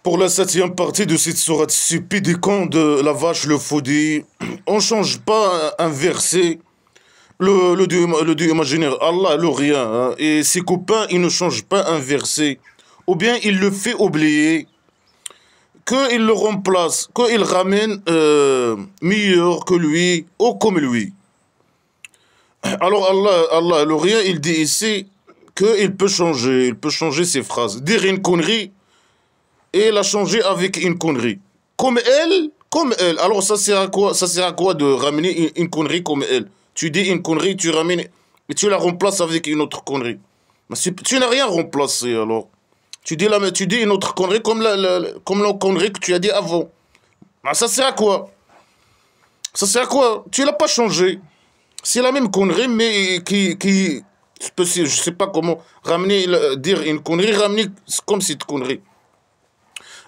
Pour la septième partie de cette sourate stupide et con de la vache le faudi, on change pas un verset, le Dieu imaginaire, Allah, le rien, hein, et ses copains, ils ne changent pas un verset, ou bien il le fait oublier, qu'il le remplace, qu'il ramène meilleur que lui, ou comme lui. Alors Allah, le rien, il dit ici qu'il peut changer, il peut changer ses phrases, dire une connerie, et la changer avec une connerie. Comme elle, comme elle. Alors ça sert à quoi? Ça sert à quoi de ramener une connerie comme elle? Tu dis une connerie, tu ramènes et tu la remplaces avec une autre connerie. Mais tu n'as rien remplacé alors. Tu dis une autre connerie comme la connerie que tu as dit avant. Mais ça sert à quoi? Ça sert à quoi? Tu l'as pas changé. C'est la même connerie, mais je sais pas comment ramener, dire une connerie, ramener comme cette connerie.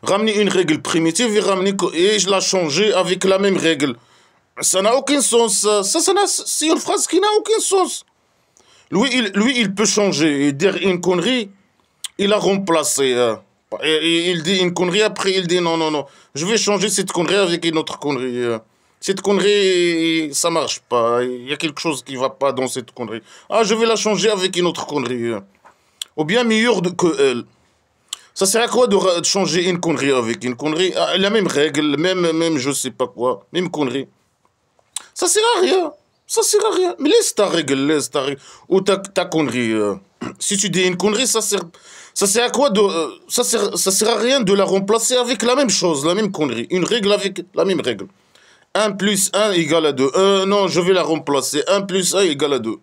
Ramener une règle primitive et je la changer avec la même règle. Ça n'a aucun sens. C'est une phrase qui n'a aucun sens. Il peut changer et dire une connerie, il a remplacé. Et il dit une connerie, après il dit non, non, non. Je vais changer cette connerie avec une autre connerie. Cette connerie, ça marche pas. Il y a quelque chose qui va pas dans cette connerie. Ah, je vais la changer avec une autre connerie. Ou bien meilleure que elle. Ça sert à quoi de changer une connerie avec une connerie? Ah, la même règle, même je sais pas quoi, même connerie. Ça sert à rien. Ça sert à rien. Mais laisse ta règle. Ou ta connerie. Si tu dis une connerie, ça sert à quoi ça sert à rien de la remplacer avec la même chose, la même connerie. Une règle avec la même règle. Un plus un égale à 2. Non, je vais la remplacer. Un plus un égale à 2.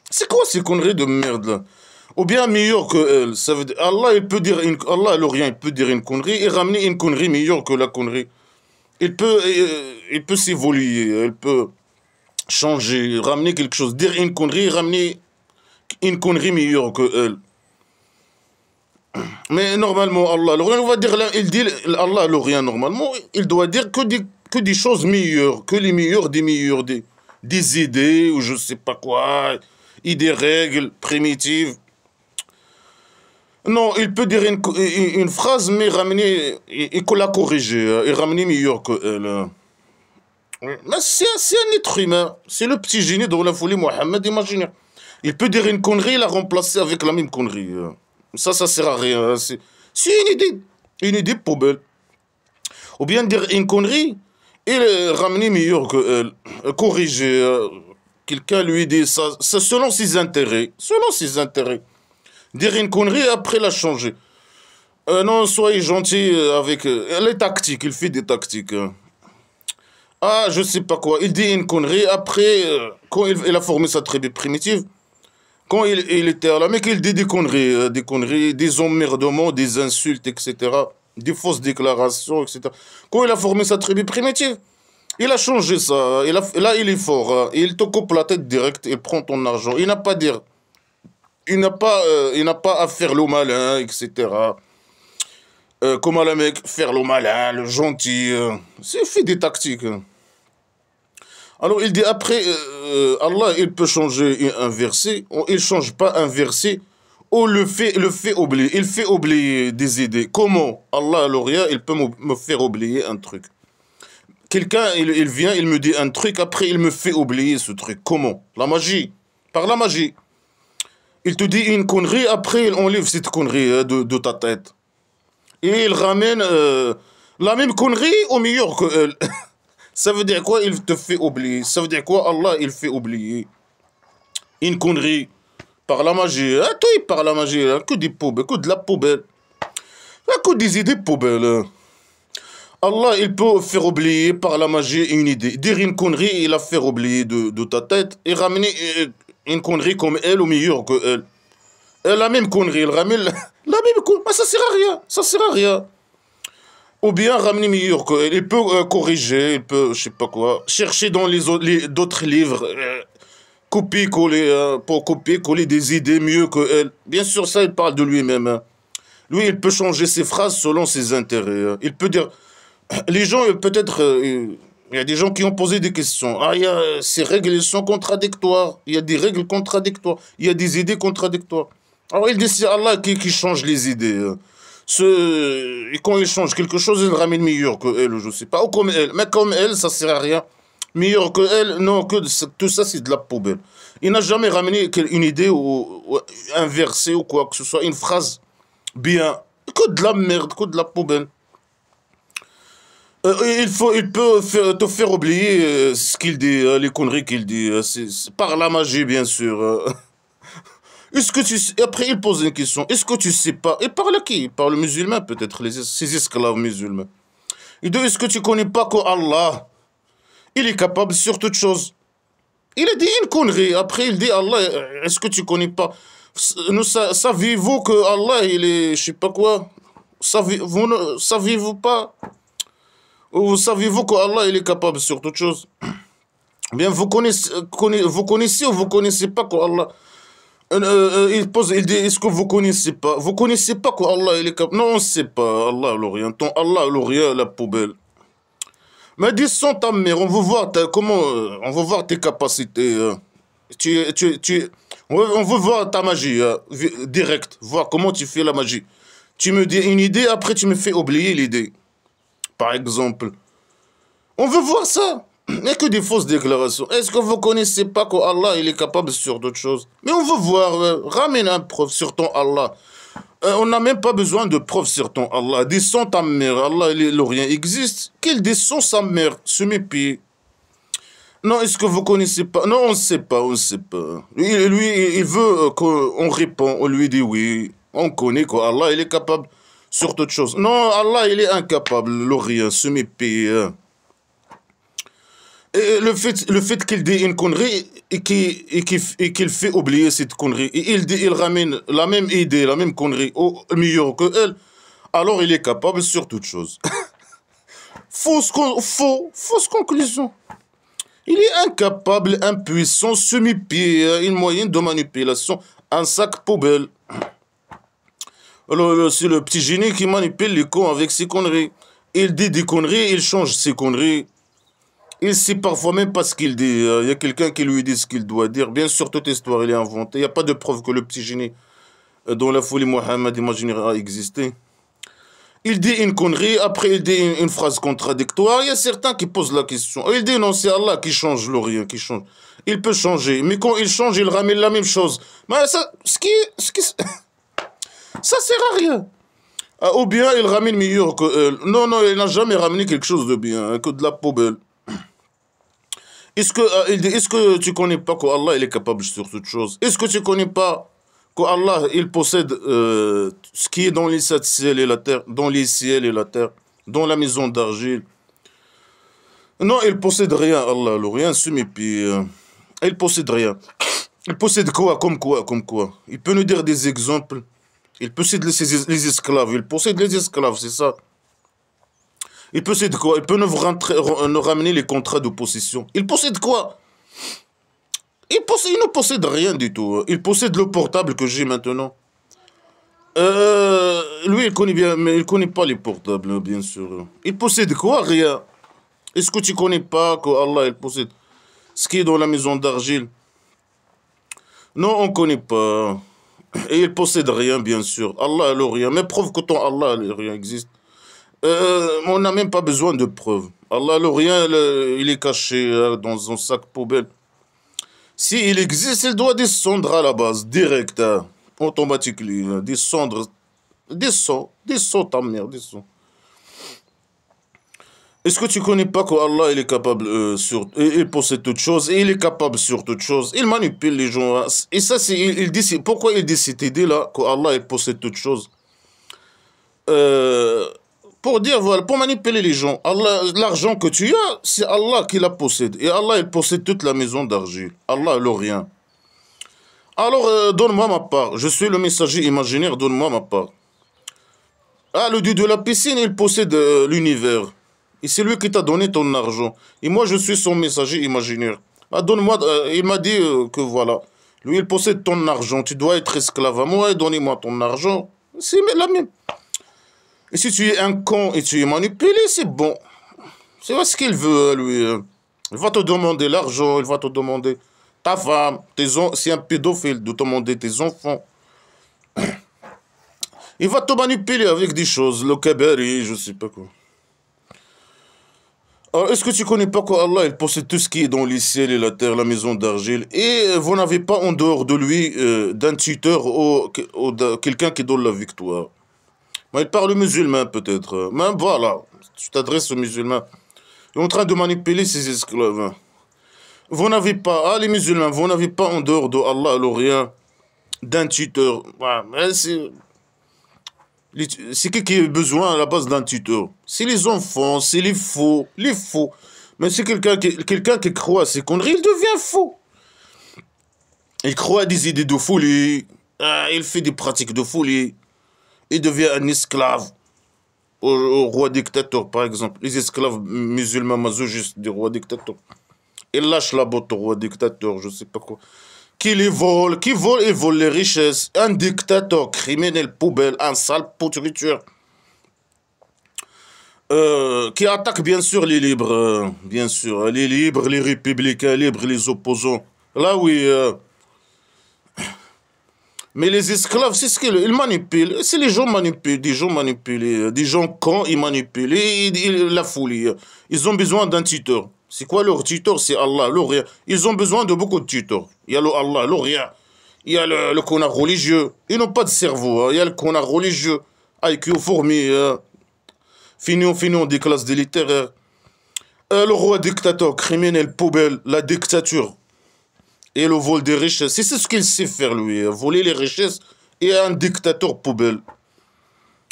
C'est quoi ces conneries de merde là? Ou bien meilleur que elle. Ça veut dire, Allah, le rien, il peut dire une connerie et ramener une connerie meilleure que la connerie. Il peut s'évoluer, il peut changer, ramener quelque chose, dire une connerie, ramener une connerie meilleure que elle. Mais normalement, Allah, le rien, on va dire, là, il dit, Allah, le rien, normalement, il doit dire que des choses meilleures, que les meilleures, des idées, ou je sais pas quoi, et des règles primitives. Non, il peut dire une phrase, mais ramener, et la corriger, et ramener meilleur qu'elle. Mais c'est un être humain. C'est le petit génie de la folie Mohammed, imagine. Il peut dire une connerie et la remplacer avec la même connerie. Ça sert à rien. C'est une idée poubelle. Ou bien dire une connerie et ramener meilleur qu'elle. Corriger. Quelqu'un lui dit ça, c'est selon ses intérêts. Selon ses intérêts. Dire une connerie et après la changer. Non, soyez gentil avec... les tactiques, il fait des tactiques. Ah, je sais pas quoi. Il dit une connerie. Après, quand il a formé sa tribu primitive, quand il était à la Mecque, il dit des conneries, des emmerdements, des insultes, etc. Des fausses déclarations, etc. Quand il a formé sa tribu primitive, il a changé ça. Là, il est fort. Il te coupe la tête direct, il prend ton argent. Il n'a pas à dire. Il n'a pas à faire le malin, etc. Comme à la Mecque, faire le malin, le gentil. C'est fait des tactiques. Alors il dit après, Allah, il peut changer un verset, ou il ne change pas un verset, ou le fait oublier. Il fait oublier des idées. Comment? Allah, l'Orient, il peut me faire oublier un truc. Quelqu'un, il vient, il me dit un truc, après il me fait oublier ce truc. Comment? La magie. Par la magie. Il te dit une connerie, après il enlève cette connerie de ta tête. Et il ramène la même connerie au meilleur que elle. Ça veut dire quoi? Il te fait oublier. Ça veut dire quoi? Allah, il fait oublier une connerie par la magie. Ah, toi, par la magie, hein? Que des poubelles, que de la poubelle. Ah, que des idées poubelles. Hein. Allah, il peut faire oublier par la magie une idée. Dire une connerie et la faire oublier de ta tête et ramener une connerie comme elle au meilleur que elle. Et la même connerie, il ramène la même connerie. Mais ça sert à rien. Ça sert à rien. Ou bien ramener meilleur qu'elle. Il peut corriger, il peut, je sais pas quoi, chercher dans d'autres livres, copier-coller, pour copier-coller des idées mieux qu'elle. Bien sûr, ça, il parle de lui-même. Hein. Lui, il peut changer ses phrases selon ses intérêts. Hein. Il peut dire... Les gens, peut-être... il y a des gens qui ont posé des questions. Ah, ces règles, elles sont contradictoires. Il y a des règles contradictoires. Il y a des idées contradictoires. Alors, il dit, c'est Allah qui change les idées. Hein. Et quand il change quelque chose, il ramène meilleur que elle, je sais pas. Ou comme elle. Mais comme elle, ça sert à rien. Meilleur que elle, non, tout ça, c'est de la poubelle. Il n'a jamais ramené une idée ou un verset ou quoi que ce soit, une phrase bien. Que de la merde, que de la poubelle. Il peut te faire oublier ce qu'il dit, les conneries qu'il dit. Par la magie, bien sûr. Est-ce que tu sais... Après, il pose une question. Est-ce que tu sais pas... Et par qui? Par le musulman, peut-être, ces esclaves musulmans. Il dit, est-ce que tu connais pas qu'Allah, il est capable sur toute chose? Il a dit une connerie. Après, il dit, Allah, est-ce que tu connais pas... Savez-vous que Allah, il est... Je sais pas quoi. Savez-vous pas... Ou savez-vous qu'Allah, il est capable sur toute chose? Bien, vous connaissez ou vous connaissez pas qu'Allah... il dit, est-ce que vous connaissez pas? Vous connaissez pas qu'Allah, il est capable... Non, on sait pas. Allah, l'Orient. Allah, l'Orient, la poubelle. Mais dis sans ta mère, on veut voir on veut voir tes capacités. On veut voir ta magie, direct. Voir comment tu fais la magie. Tu me dis une idée, après tu me fais oublier l'idée. Par exemple. On veut voir ça. Il n'y a que des fausses déclarations. Est-ce que vous connaissez pas qu'Allah, il est capable sur d'autres choses? Mais on veut voir, ramène un preuve sur ton Allah. On n'a même pas besoin de preuves sur ton Allah. Descends ta mère, Allah, l'Orient existe. Qu'il descend sa mère, sur mes pieds. Non, est-ce que vous connaissez pas? Non, on ne sait pas, on ne sait pas. Lui, il veut qu'on répond, on lui dit oui. On connaît qu'Allah, il est capable sur toute chose. Non, Allah, il est incapable, l'Orient, sur mes pieds. Et le fait qu'il dit une connerie et qu'il fait oublier cette connerie, et il ramène la même idée, la même connerie au meilleur que elle, alors il est capable sur toute chose. Fausse conclusion. Il est incapable, impuissant, semi-pied, une moyenne de manipulation, un sac poubelle. C'est le petit génie qui manipule les cons avec ses conneries. Il dit des conneries, il change ses conneries. Il sait parfois même pas ce qu'il dit. Il y a quelqu'un qui lui dit ce qu'il doit dire. Bien sûr, toute histoire, il est inventée. Il n'y a pas de preuve que le petit génie dont la folie Mohammed imaginaire a existé. Il dit une connerie, après il dit une phrase contradictoire. Il y a certains qui posent la question. Il dit non, c'est Allah qui change l'Orient, qui change. Il peut changer, mais quand il change, il ramène la même chose. Mais ça, ça sert à rien. Ou bien il ramène meilleur que... non, il n'a jamais ramené quelque chose de bien, que de la poubelle. Est-ce que tu connais pas qu'Allah il est capable sur toute chose? Est-ce que tu connais pas qu'Allah il possède ce qui est dans les sept ciels et la terre, dans les ciels et la terre, dans la maison d'argile? Non, il possède rien, Allah, le rien sous mes pieds. Il possède rien. Il possède quoi? Comme quoi? Comme quoi? Il peut nous dire des exemples. Il possède les esclaves. Il possède les esclaves, c'est ça. Il possède quoi? Il peut nous ramener les contrats de possession. Il possède quoi? Il ne possède rien du tout. Il possède le portable que j'ai maintenant. Lui, il connaît bien, mais il ne connaît pas les portables, bien sûr. Il possède quoi? Rien. Est-ce que tu ne connais pas qu'Allah, il possède ce qui est dans la maison d'argile? Non, on ne connaît pas. Et il possède rien, bien sûr. Allah, le rien. Mais prouve que ton Allah, le rien existe. On n'a même pas besoin de preuves. Allah, le rien, il est caché dans un sac poubelle. S'il existe, il doit descendre à la base, direct, automatiquement. Descendre. Descends ta mère, descends. Est-ce que tu connais pas qu'Allah, il est capable il possède toutes choses, et il est capable sur toutes choses. Il manipule les gens. Et ça, pourquoi il dit cette idée-là, qu'Allah, il possède toutes choses? Pour dire, voilà, pour manipuler les gens. L'argent que tu as, c'est Allah qui la possède. Et Allah, il possède toute la maison d'argile. Allah, le rien. Alors, donne-moi ma part. Je suis le messager imaginaire, donne-moi ma part. Ah, le dieu de la piscine, il possède l'univers. Et c'est lui qui t'a donné ton argent. Et moi, je suis son messager imaginaire. Ah, donne-moi, il m'a dit que voilà. Lui, il possède ton argent. Tu dois être esclave à moi et donnez-moi ton argent. C'est la même. Et si tu es un con et tu es manipulé, c'est bon. C'est ce qu'il veut, lui. Il va te demander l'argent, il va te demander ta femme, c'est un pédophile de te demander tes enfants. Il va te manipuler avec des choses, le kabari, je sais pas quoi. Alors, est-ce que tu connais pas qu'Allah, il possède tout ce qui est dans les ciels et la terre, la maison d'argile, et vous n'avez pas en dehors de lui d'un tuteur ou quelqu'un qui donne la victoire. Mais il parle musulman peut-être. Mais voilà, tu t'adresses aux musulmans. Il est en train de manipuler ses esclaves. Vous n'avez pas, les musulmans, vous n'avez pas en dehors de Allah, le rien, d'un tuteur. Ouais, c'est qui a besoin à la base d'un tuteur? C'est les enfants, c'est les faux, les faux. Mais c'est quelqu'un qui croit à ces conneries, il devient fou. Il croit à des idées de folie, il fait des pratiques de folie, il devient un esclave au roi dictateur, par exemple. Les esclaves musulmans masochistes des rois dictateurs. Il lâche la botte au roi dictateur, je sais pas quoi. Qui vole et vole les richesses. Un dictateur criminel poubelle, un sale pourriture. Qui attaque bien sûr les libres, bien sûr. Les libres, les républicains libres, les opposants. Là oui. Mais les esclaves, c'est ce qu'ils manipulent. C'est les gens manipulés, des gens manipulés, des gens cons, ils manipulent. La folie. Ils ont besoin d'un tuteur. C'est quoi leur tuteur? C'est Allah, le rien. Ils ont besoin de beaucoup de tuteurs. Il y a le Allah, le rien. Il y a le connard religieux. Ils n'ont pas de cerveau. Il y a le connard religieux. IQ fourmi. Fini des classes des littéraires. Le roi dictateur, criminel, poubelle, la dictature. Et le vol des richesses. C'est ce qu'il sait faire, lui. Voler les richesses et un dictateur poubelle.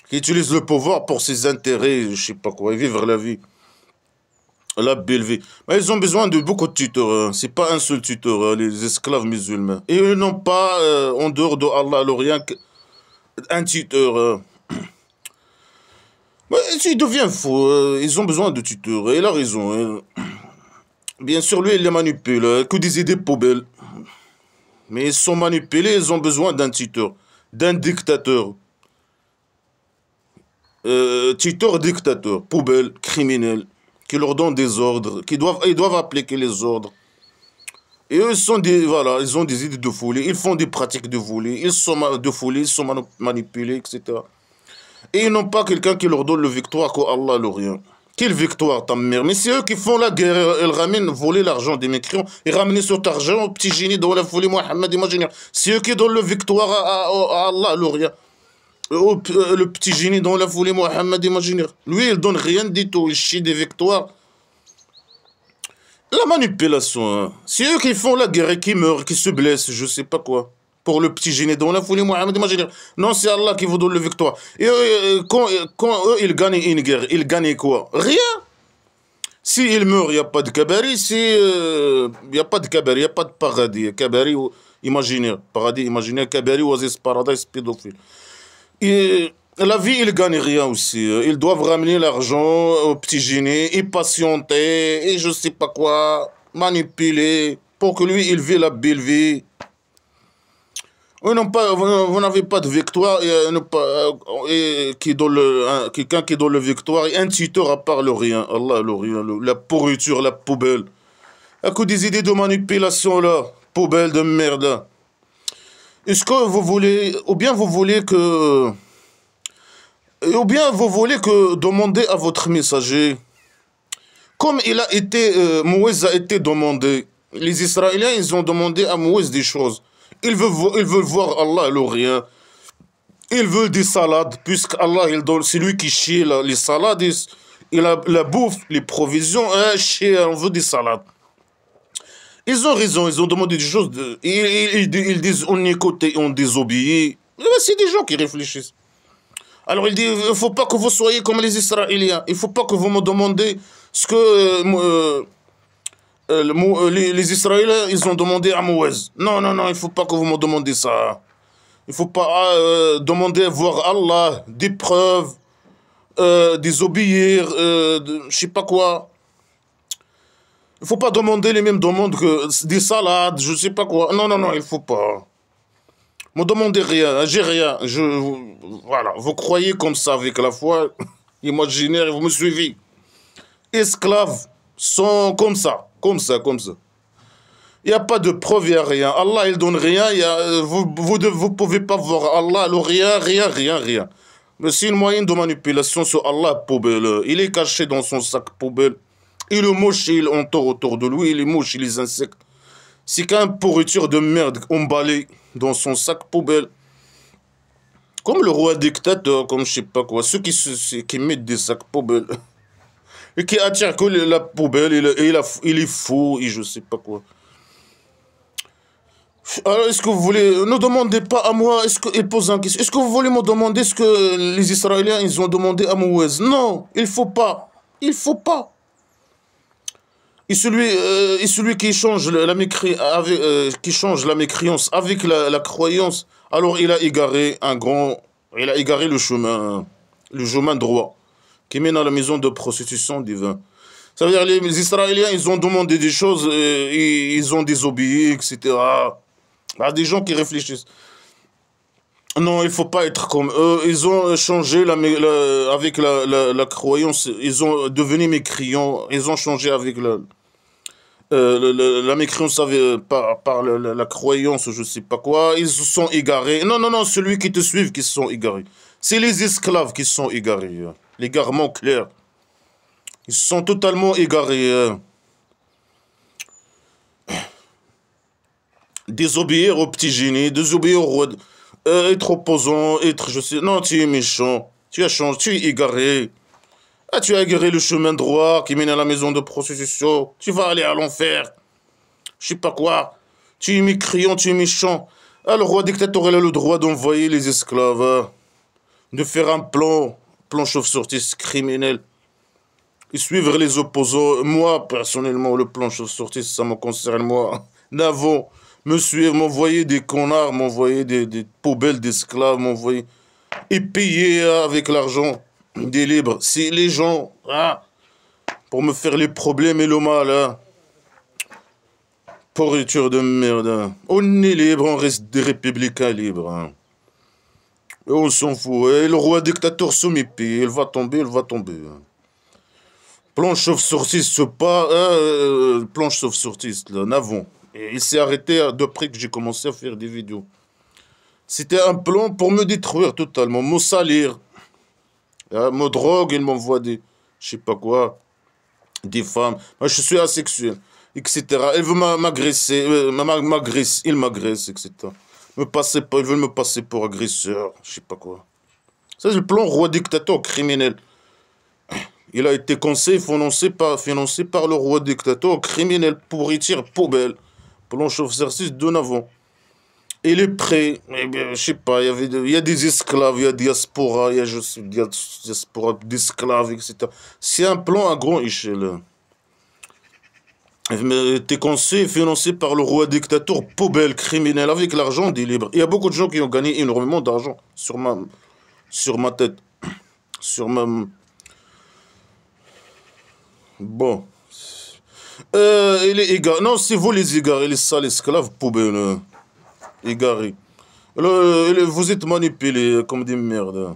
Qui utilise le pouvoir pour ses intérêts, je sais pas quoi, et vivre la vie. La belle vie. Mais ils ont besoin de beaucoup de tuteurs. C'est pas un seul tuteur, les esclaves musulmans. Et ils n'ont pas, en dehors de Allah, le rien, un tuteur. Il devient fou. Ils ont besoin de tuteurs. Et il a raison. Bien sûr, lui, il les manipule. Que des idées poubelles. Mais ils sont manipulés, ils ont besoin d'un tuteur. D'un dictateur. Tuteur, dictateur. Poubelle, criminel. Qui leur donnent des ordres, ils doivent appliquer les ordres. Et eux, voilà, ils ont des idées de folie, ils font des pratiques de folie, ils sont manipulés, etc. Et ils n'ont pas quelqu'un qui leur donne la victoire qu'Allah le rien. Quelle victoire, ta mère? Mais c'est eux qui font la guerre, ils ramènent, voler l'argent des mécréants, ils ramènent cet argent au petit génie dans la folie, Mohammed, imaginez. C'est eux qui donnent la victoire à Allah le rien. Le petit génie dans la folie, Mohammed, imaginaire. Lui, il donne rien du tout, il chie des victoires. La manipulation, hein. C'est eux qui font la guerre et qui meurent, qui se blessent, je sais pas quoi. Pour le petit génie dans la folie, Mohammed, imaginaire. Non, c'est Allah qui vous donne la victoire. Et quand eux, ils gagnent une guerre, ils gagnent quoi? Rien. S'ils meurent, il n'y a pas de kabari. Il n'y a pas de kabari, il n'y a pas de paradis. Kabari imaginaire. Paradis imaginaire, kabari, oasis, paradis, pédophile. Et la vie, ils gagnent rien aussi. Ils doivent ramener l'argent au petit génie, et patienter, et je sais pas quoi, manipuler, pour que lui, il vive la belle vie. Vous n'avez pas de victoire, et quelqu'un qui donne la victoire, et un tuteur à part le rien. Allah, le rien, la pourriture, la poubelle. À cause des idées de manipulation, là, poubelle de merde. Est-ce que vous voulez, ou bien vous voulez que demander à votre messager, comme Moïse a été demandé, les Israéliens, ils ont demandé à Moïse des choses. Ils veulent voir Allah le rien. Ils veulent des salades, puisque Allah, c'est lui qui chie les salades, la bouffe, les provisions, on veut des salades. Ils ont raison, ils ont demandé des choses. Ils disent on écoute et on désobéit. C'est des gens qui réfléchissent. Alors il dit il ne faut pas que vous soyez comme les Israéliens. Il ne faut pas que vous me demandez ce que les Israéliens ils ont demandé à Moïse. Non, il ne faut pas que vous me demandez ça. Il ne faut pas demander à voir Allah, des preuves, désobéir, je ne sais pas quoi. Il ne faut pas demander les mêmes demandes que des salades, je ne sais pas quoi. Non, il ne faut pas. Me demandez rien, j'ai rien. Voilà, vous croyez comme ça avec la foi imaginaire et vous me suivez. Esclaves sont comme ça. Il n'y a pas de preuve, il n'y a rien. Allah, il donne rien. Vous pouvez pas voir Allah, le rien, rien, rien, rien. Mais c'est une moyen de manipulation sur Allah, poubelle. Il est caché dans son sac poubelle. Et le mouche, il entoure autour de lui, les mouches et les insectes. C'est qu'un pourriture de merde emballé dans son sac poubelle. Comme le roi dictateur, comme je sais pas quoi. Ceux qui mettent des sacs poubelles. Et qui attirent que la poubelle, il est fou, et je sais pas quoi. Alors, est-ce que vous voulez... Ne demandez pas à moi, il pose une question. Est-ce que vous voulez me demander ce que les Israéliens, ils ont demandé à Mouez? Non, il faut pas. Il faut pas. Et celui qui change qui change la mécréance avec la croyance, alors il a égaré il a égaré le chemin droit, qui mène à la maison de prostitution divine. Ça veut dire les Israéliens, ils ont demandé des choses, et ils ont désobéi, etc. Ah, des gens qui réfléchissent. Non, il faut pas être comme eux. Ils ont changé avec la croyance. Ils ont devenu mécréants. Ils ont changé avec la mécréance par la croyance, je sais pas quoi. Ils se sont égarés. Non, non, non, celui qui te suit qui se sont égarés. C'est les esclaves qui se sont égarés. L'égarement clair. Ils se sont totalement égarés. Désobéir au petit génie, désobéir au roi, être opposant, je sais... Non, tu es méchant, tu as changé, tu es égaré. Ah, tu as égaré le chemin droit qui mène à la maison de prostitution. Tu vas aller à l'enfer. Je sais pas quoi. Tu es mécréant, tu es méchant. Ah, le roi dictateur, il a le droit d'envoyer les esclaves, de faire un plan chauve-sortiste criminel. Et suivre les opposants. Moi, personnellement, le plan chauve-sortiste, ça me concerne, moi. N'avons... Me suivre, m'envoyer des connards, m'envoyer des poubelles d'esclaves, m'envoyer... Et payer avec l'argent des libres. C'est les gens, pour me faire les problèmes et le mal, Pourriture de merde, On est libre, on reste des républicains libres, Et on s'en fout. Et le roi dictateur se mépie, il va tomber, il va tomber. Planche chauve-sortiste, c'est pas... planche chauve-sortiste, là, Navon. Et il s'est arrêté depuis que j'ai commencé à faire des vidéos. C'était un plan pour me détruire totalement, me salir. Me drogue, il m'envoie des... Je sais pas quoi. Des femmes. Moi, je suis asexuel, etc. Il veut m'agresser, il m'agresse, etc. Ils veulent me passer pour agresseur, je sais pas quoi. Ça, c'est le plan roi dictateur criminel. Il a été conseillé, financé par le roi dictateur criminel, pourriture, poubelle. Plan chauve-sortiste de Navon. Il est prêt, je sais pas, il y a des esclaves, il y a diaspora, il y a diaspora d'esclaves, etc. C'est un plan à grande échelle. T'es conseillé, financé par le roi dictateur, poubelle, criminel, avec l'argent des libres. Il y a beaucoup de gens qui ont gagné énormément d'argent sur ma tête. Bon. Il est égaré. Non, c'est vous les égarés, les sales esclaves poubelles. Égarés. Vous êtes manipulés comme des merdes.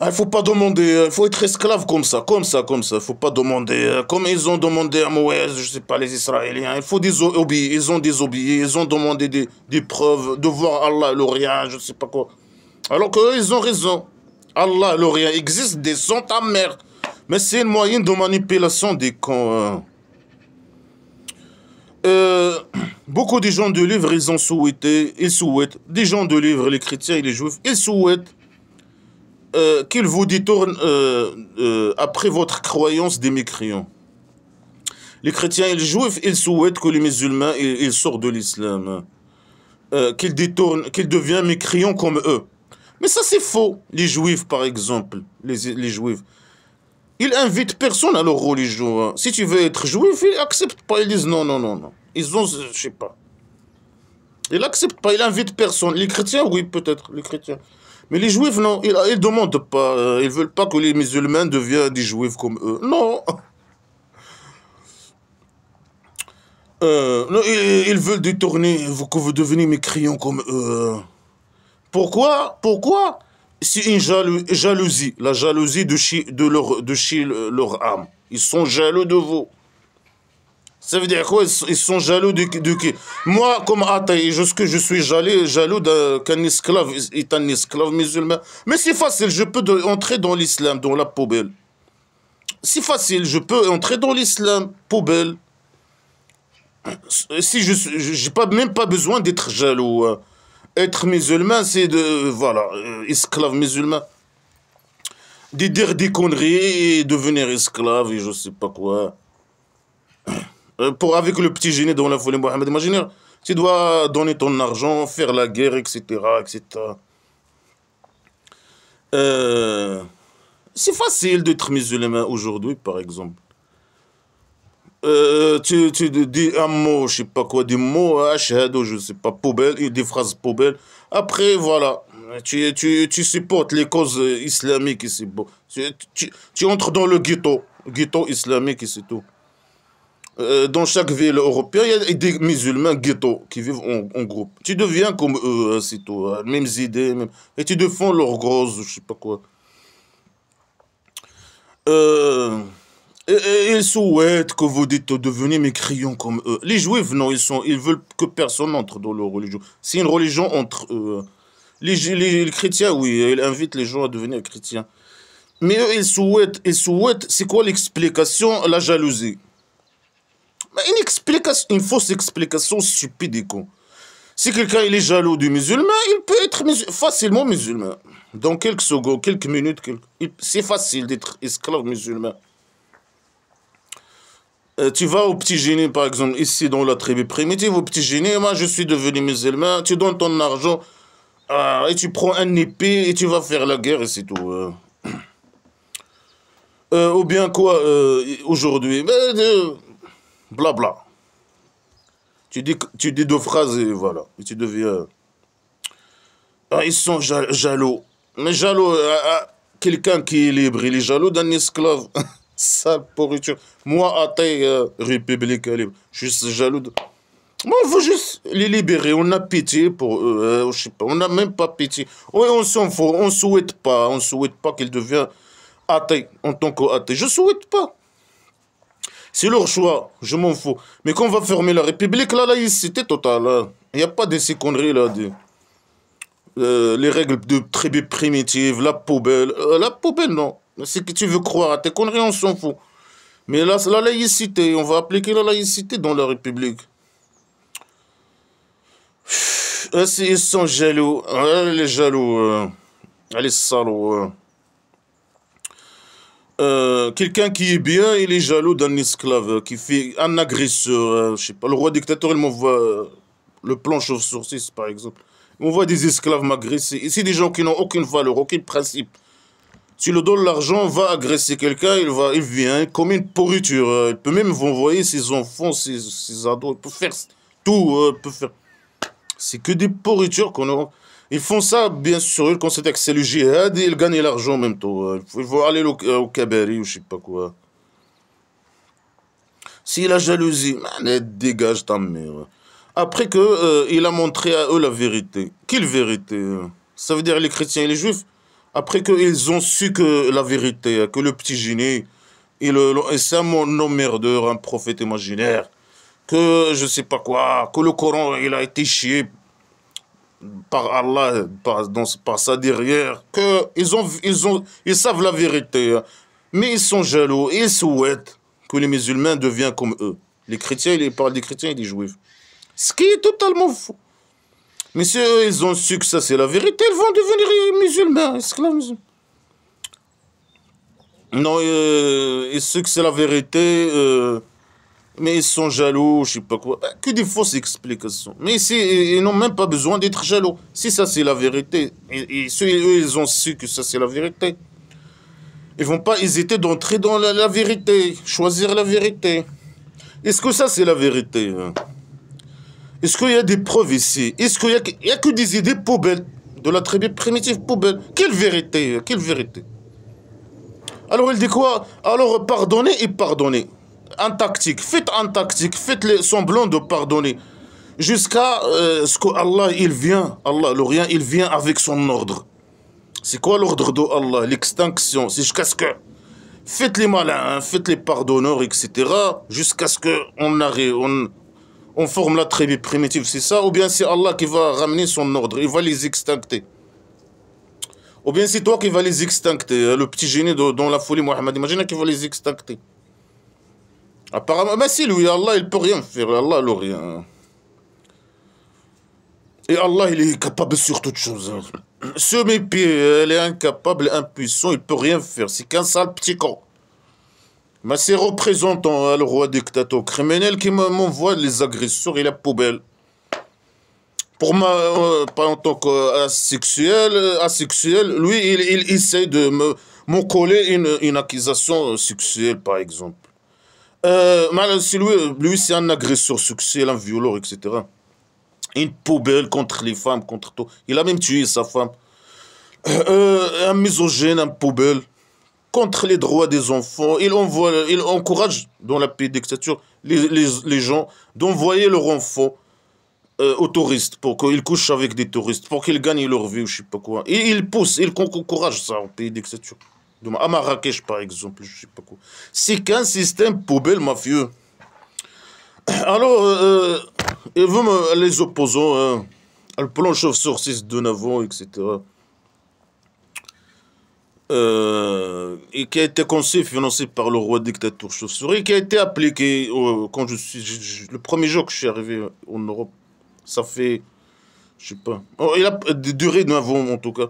Il faut pas demander, il faut être esclave comme ça. Il faut pas demander, comme ils ont demandé à Moïse, je sais pas, les Israéliens. Il faut désobéir, ils ont désobéi, ils ont demandé des preuves, de voir Allah, le rien, je sais pas quoi. Alors qu'eux, ils ont raison. Allah, le rien existe, des sons ta mère. Mais c'est une moyen de manipulation des cons. Beaucoup de gens de livre, ils souhaitent, des gens de livre, les chrétiens et les juifs, ils souhaitent qu'ils vous détournent après votre croyance des mécréants. Les chrétiens et les juifs, ils souhaitent que les musulmans ils sortent de l'islam, qu'ils deviennent mécréants comme eux. Mais ça c'est faux. Les juifs par exemple, les juifs, ils invitent personne à leur religion. Si tu veux être juif, ils acceptent pas, ils disent non, non, non, non. Ils ont, je sais pas. Ils acceptent pas, ils invitent personne. Les chrétiens, oui, peut-être, les chrétiens. Mais les juifs, non, ils demandent pas. Ils veulent pas que les musulmans deviennent des juifs comme eux. Non. Non, ils veulent détourner, que vous devenez mécréants comme eux. Pourquoi? C'est une jalousie. La jalousie de chez leur âme. Ils sont jaloux de vous. Ça veut dire quoi? Ils sont jaloux de qui? Moi, comme athée, est-ce que je suis jaloux qu'un esclave est un esclave musulman? Mais c'est facile, je peux entrer dans l'islam, dans la poubelle. C'est facile, je peux entrer dans l'islam, poubelle. Si j'ai pas, même pas besoin d'être jaloux. Être musulman, c'est de, voilà, esclave musulman. De dire des conneries et devenir esclave et je sais pas quoi. Avec le petit génie dans la folie Mohamed, imagine, tu dois donner ton argent, faire la guerre, etc. etc. C'est facile d'être musulman aujourd'hui, par exemple. Tu dis un mot, je sais pas quoi, des mots, ashhadu, je sais pas, poubelle, et des phrases poubelles. Après, voilà, tu supportes les causes islamiques et c'est bon. Tu entres dans le ghetto islamique et c'est tout. Dans chaque ville européenne, il y a des musulmans ghetto qui vivent en groupe. Tu deviens comme eux, c'est tout. Mêmes idées, et tu défends leur grosse, je sais pas quoi. Euh, et ils souhaitent que vous dites devenez mécréants comme eux. Les juifs, non, ils veulent que personne entre dans leur religion. C'est une religion entre eux. Les chrétiens, oui, ils invitent les gens à devenir chrétiens. Mais eux, ils souhaitent, c'est quoi l'explication? La jalousie. Mais une fausse explication stupide et con. Si quelqu'un il est jaloux du musulman, il peut être facilement musulman. Dans quelques secondes, quelques minutes, c'est facile d'être esclave musulman. Tu vas au petit génie, par exemple, ici dans la tribu primitive, au petit génie, moi je suis devenu musulman, tu donnes ton argent et tu prends un épée et tu vas faire la guerre et c'est tout. Ou bien quoi, aujourd'hui, blabla. Tu dis deux phrases et voilà. Et tu deviens. Ah, ils sont jaloux. Mais jaloux, quelqu'un qui est libre, il est jaloux d'un esclave. Sale pourriture. Moi, athée, républicain libre, je suis jaloux de. Moi, on veut juste les libérer. On a pitié pour eux. Je sais pas. On n'a même pas pitié. Oui, on s'en fout. On souhaite pas. On souhaite pas qu'ils deviennent athée en tant qu'athée. Je souhaite pas. C'est leur choix, je m'en fous. Mais quand on va fermer la République, la laïcité totale. Il n'y a pas de ces conneries là. Les règles de tribu primitive, la poubelle. La poubelle, non. C'est que tu veux croire à tes conneries, on s'en fout. Mais là, la laïcité, on va appliquer la laïcité dans la République. Ils sont jaloux. Les jaloux. Les salauds. Quelqu'un qui est bien, il est jaloux d'un esclave, qui fait un agresseur, je sais pas, le roi dictateur, il m'envoie le plan chauve-sourcils, par exemple. Il m'envoie des esclaves m'agresser. Et c'est des gens qui n'ont aucune valeur, aucun principe. Tu lui donnes l'argent, va agresser quelqu'un, il vient comme une pourriture. Il peut même envoyer ses enfants, ses ados, il peut faire tout, il peut faire. C'est que des pourritures qu'on a. Ils font ça, bien sûr, ils considèrent que c'est le djihad et ils gagnent l'argent en même temps. Il faut aller au cabaret ou je sais pas quoi. Si la jalousie, man, dégage ta mère. Après que il a montré à eux la vérité. Quelle vérité? Ça veut dire les chrétiens et les juifs. Après qu'ils ont su que la vérité, que le petit génie, c'est un emmerdeur, un prophète imaginaire, que je sais pas quoi, que le Coran, il a été chié par Allah, par sa derrière, ils savent la vérité, mais ils sont jaloux, et ils souhaitent que les musulmans deviennent comme eux. Les chrétiens, ils parlent des chrétiens et des juifs. Ce qui est totalement faux. Mais si eux, ils ont su que ça c'est la vérité, ils vont devenir musulmans, esclaves musulmans. Non, ils savent que c'est la vérité, mais ils sont jaloux, je sais pas quoi. Que des fausses explications. Mais ici, ils n'ont même pas besoin d'être jaloux. Si ça c'est la vérité, et eux, ils ont su que ça c'est la vérité. Ils vont pas hésiter d'entrer dans la vérité, choisir la vérité. Est-ce que ça c'est la vérité? Est-ce qu'il y a des preuves ici? Est-ce qu'il y a que des idées poubelles, de la tribu primitive poubelle? Quelle vérité? Quelle vérité? Alors il dit quoi? Alors pardonnez et pardonnez. En tactique, faites semblant de pardonner. Jusqu'à ce que Allah, Allah, le rien, il vient avec son ordre. C'est quoi l'ordre de Allah? L'extinction. C'est jusqu'à ce que faites les malins, hein, faites les pardonneurs, etc. Jusqu'à ce qu'on arrive, on forme la tribu primitive, c'est ça? Ou bien c'est Allah qui va ramener son ordre, il va les extincter. Ou bien c'est toi qui vas les extincter, le petit génie dans la folie Mohammed, imagine qu'il va les extincter. Apparemment, mais si lui, Allah, il peut rien faire, Allah, il rien. Et Allah, il est capable sur toute chose. Ce mépier, il est incapable, impuissant, il peut rien faire, c'est qu'un sale petit con. Mais c'est représentant, le roi dictateur criminel qui m'envoie les agresseurs et la poubelle. Pour moi, pas en tant qu'asexuel, lui, il essaie de me coller une accusation sexuelle, par exemple. Mais lui c'est un agresseur sexuel, un violeur, etc. Une poubelle contre les femmes, contre tout. Il a même tué sa femme. Un misogyne, un poubelle. Contre les droits des enfants. Il encourage, dans la pays dictature, les gens d'envoyer leurs enfants aux touristes, pour qu'ils couchent avec des touristes, pour qu'ils gagnent leur vie, ou je sais pas quoi. Et il pousse, il encourage ça au pays dictature. À Marrakech, par exemple, je sais pas quoi. C'est qu'un système poubelle mafieux. Alors, les opposants, le plan chauve-sur 6 de Navon, etc. Et qui a été conçu et financé par le roi dictateur chauve-souris, qui a été appliqué quand le premier jour que je suis arrivé en Europe. Ça fait, je sais pas. Oh, il a duré 9 ans en tout cas.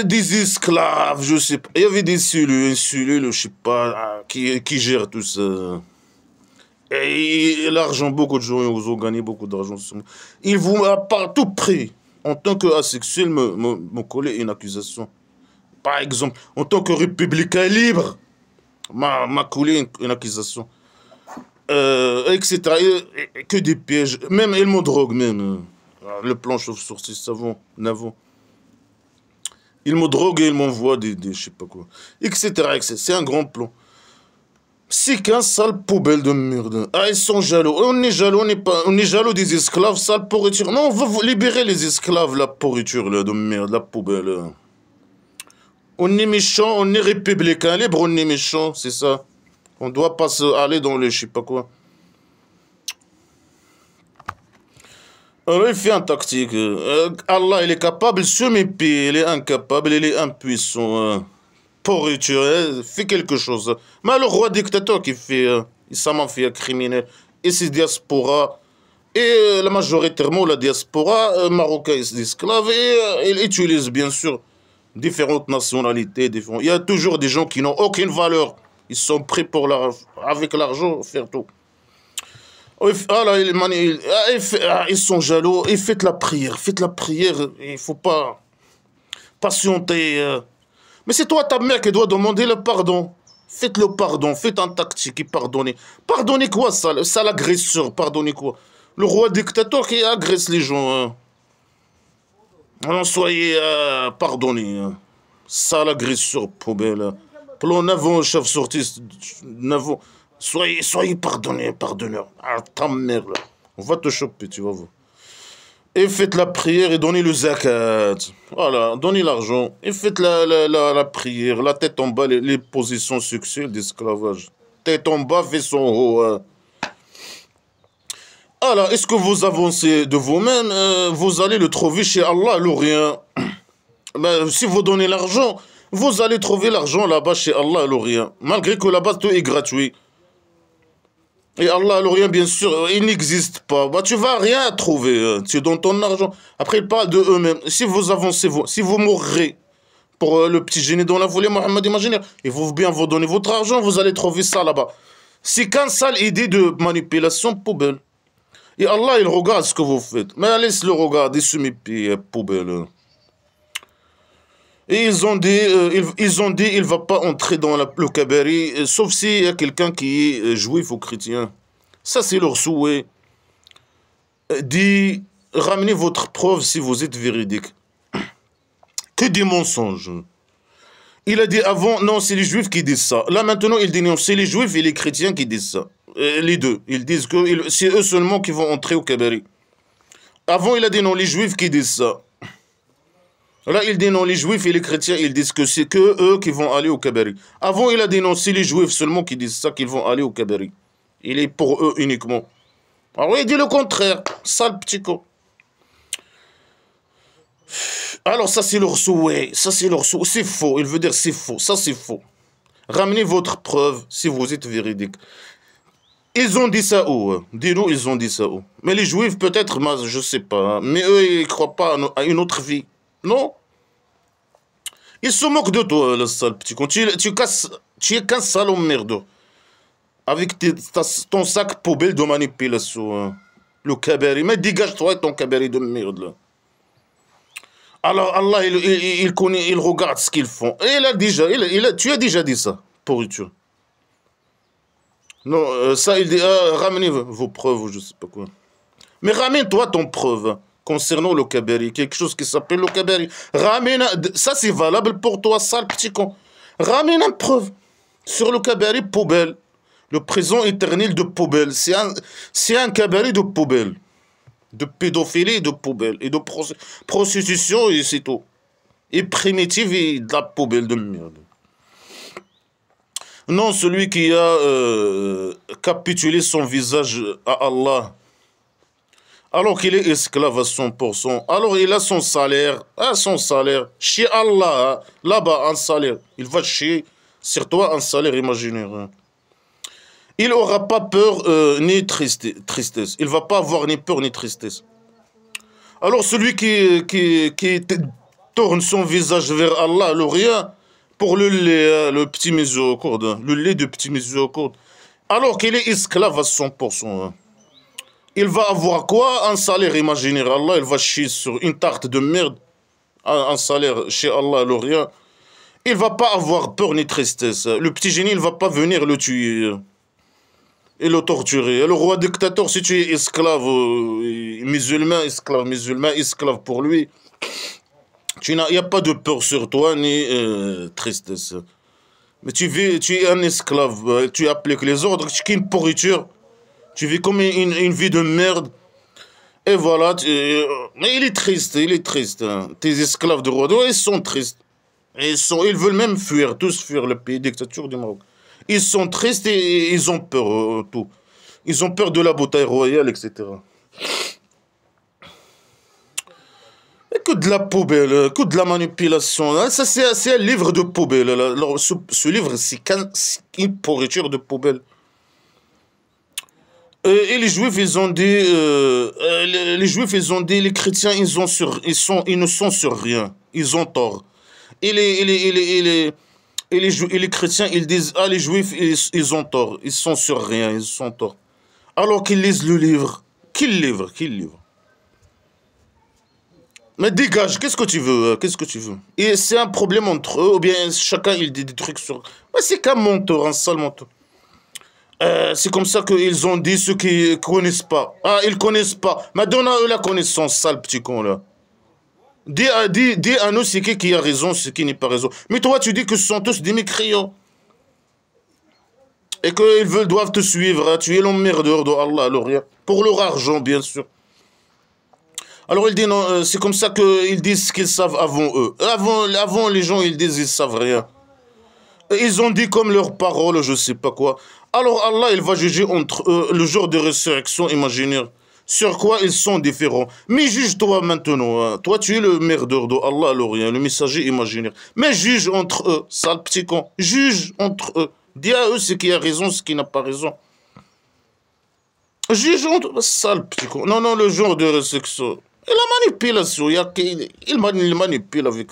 Des esclaves, je sais pas. Il y avait des cellules, je sais pas, qui gèrent tout ça. Et l'argent, beaucoup de gens ils ont gagné beaucoup d'argent. Ils vont à tout prix, en tant qu'asexuel, me coller une accusation. Par exemple, en tant que républicain libre, m'a collé une accusation. Etc. Que des pièges. Même ils me drogue, même. Le plan chauve-souris, savon, Navon. Ils me droguent et ils m'envoient des je sais pas quoi. Etc. C'est un grand plan. C'est qu'un sale poubelle de merde. Ah, ils sont jaloux. On est jaloux, on est jaloux des esclaves, sale pourriture. Non, on va libérer les esclaves, la pourriture là, de merde, la poubelle. On est méchant, on est républicain libre, on est méchant, c'est ça. On doit pas aller dans les je sais pas quoi. Alors il fait un tactique. Allah, il est capable, ce mépier, il est incapable, il est impuissant. Pourriture, fait quelque chose. Mais le roi dictateur qui fait, sa mafia criminelle, et ses diasporas, et la majoritairement la diaspora marocaine d'esclaves, et il utilise bien sûr différentes nationalités. Il y a toujours des gens qui n'ont aucune valeur. Ils sont prêts pour avec l'argent faire tout. Ah là, ils sont jaloux. Et faites la prière. Faites la prière. Il ne faut pas patienter. Mais c'est toi, ta mère, qui doit demander le pardon. Faites le pardon. Faites un tactique et pardonnez. Pardonnez quoi, ça l'agresseur? Pardonnez quoi? Le roi dictateur qui agresse les gens. Non, soyez pardonnés. Ça l'agresseur, poubelle. Plan Navon, chef sorti, Navon. Soyez pardonnés, pardonneurs. Ah, ta mère, là. On va te choper, tu vas voir. Et faites la prière et donnez le zakat. Voilà, donnez l'argent. Et faites la prière, la tête en bas, les positions sexuelles d'esclavage. Tête en bas, fait son haut. Alors, est-ce que vous avancez de vous-même, vous allez le trouver chez Allah, le rien. Ben, si vous donnez l'argent, vous allez trouver l'argent là-bas chez Allah, le rien. Malgré que là-bas, tout est gratuit. Et Allah, le rien, bien sûr, il n'existe pas. Bah, tu vas rien trouver. Tu donnes ton argent. Après, ils parlent de eux-mêmes. Si vous avancez, si vous mourrez pour le petit génie dans la volée, Mohammed, imaginez, et vous bien vous donner votre argent, vous allez trouver ça là-bas. C'est qu'une sale idée de manipulation poubelle. Et Allah, il regarde ce que vous faites. Mais laisse-le regarder ce mépier poubelle. Et ils ont dit, il ne va pas entrer dans le cabaret, sauf s'il y a quelqu'un qui est juif ou chrétien. Ça, c'est leur souhait. Dit, ramenez votre preuve si vous êtes véridique. Que des mensonges. Il a dit avant, non, c'est les juifs qui disent ça. Là, maintenant, il dit non, c'est les juifs et les chrétiens qui disent ça. Les deux. Ils disent que c'est eux seulement qui vont entrer au cabaret. Avant, il a dit non, les juifs qui disent ça. Là, il dit non, les juifs et les chrétiens, ils disent que c'est que eux qui vont aller au Kabari. Avant, il a dénoncé les juifs seulement qui disent ça, qu'ils vont aller au Kabari. Il est pour eux uniquement. Alors, il dit le contraire. Sale petit con. Alors, ça, c'est leur souhait. Ça, c'est leur souhait. C'est faux. Il veut dire c'est faux. Ça, c'est faux. Ramenez votre preuve si vous êtes véridique. Ils ont dit ça où? Dis-nous, ils ont dit ça où? Mais les juifs, peut-être, je sais pas. Mais eux, ils ne croient pas à une autre vie. Non? Ils se moquent de toi, le sale petit con. Tu es qu'un sale merde. Avec ton sac poubelle de manipulation. Le kabari. Mais dégage-toi ton kabari de merde, là. Alors, Allah, il connaît, il regarde ce qu'ils font. Et il a déjà, tu as déjà dit ça, pourriture. Non, ça, il dit, ramenez vos preuves, ou je sais pas quoi. Mais ramène-toi ton preuve concernant le Kabari, quelque chose qui s'appelle le Kabari. Ramène, ça c'est valable pour toi, sale petit con. Ramène une preuve sur le Kabari poubelle. Le présent éternel de poubelle. C'est un Kabari de poubelle. De pédophilie, de poubelle. Et de prostitution, et c'est tout. Et primitive, et de la poubelle de merde. Non, celui qui a capitulé son visage à Allah, alors qu'il est esclave à 100%, alors il a son salaire, chez Allah, là-bas, un salaire. Il va chier sur toi un salaire imaginaire. Il n'aura pas peur ni tristesse. Il ne va pas avoir ni peur ni tristesse. Alors celui qui tourne son visage vers Allah, le rien, pour le lait, le petit miséricorde, le lait de petit miséricorde, alors qu'il est esclave à 100%. Il va avoir quoi? Un salaire imaginaire. Allah, il va chier sur une tarte de merde, un salaire chez Allah, le rien. Il ne va pas avoir peur ni tristesse. Le petit génie, il ne va pas venir le tuer et le torturer. Le roi dictateur, si tu es esclave musulman, esclave pour lui, il n'y a pas de peur sur toi ni tristesse. Mais tu es un esclave, tu appliques les ordres, tu es une pourriture, tu vis comme une vie de merde. Et voilà, mais il est triste, hein. Tes esclaves de roi, ils sont tristes. Ils veulent même fuir, tous fuir le pays, dictature du Maroc. Ils sont tristes et ils ont peur, tout. Ils ont peur de la bataille royale, etc. Et que de la poubelle, que de la manipulation. Hein. Ça, c'est un livre de poubelle. Alors, ce livre, c'est une pourriture de poubelle. Et les Juifs, ils ont dit, les chrétiens, ils ne sont sur rien. Ils ont tort. Et les chrétiens, ils disent, ah, les Juifs, ils ont tort. Ils sont sur rien, ils sont tort. Alors qu'ils lisent le livre. Quel livre? Mais dégage, qu'est-ce que tu veux? Et c'est un problème entre eux, ou bien chacun, il dit des trucs sur... Mais c'est qu'un menteur, un sale menteur. C'est comme ça qu'ils ont dit ceux qui ne connaissent pas. Ah, ils ne connaissent pas. Mais donne à eux la connaissance, sale petit con, là. Dis à nous c'est qui a raison, ce qui n'est pas raison. Mais toi, tu dis que ce sont tous des mécréants. Et qu'ils doivent te suivre. Hein. Tu es l'emmerdeur de Allah, alors, pour leur argent, bien sûr. Alors il dit non, c'est comme ça qu'ils disent qu'ils savent avant eux. Avant les gens, ils disent ils savent rien. Ils ont dit comme leurs paroles, je sais pas quoi. Alors Allah, il va juger entre eux le jour de résurrection imaginaire. Sur quoi ils sont différents. Mais juge-toi maintenant. Hein. Toi, tu es le merdeur de Allah, le messager imaginaire. Mais juge entre eux, sale petit con. Juge entre eux. Dis à eux ce qui a raison, ce qui n'a pas raison. Juge entre eux, sale petit con. Non, le jour de résurrection. Et la manipulation, il manipule avec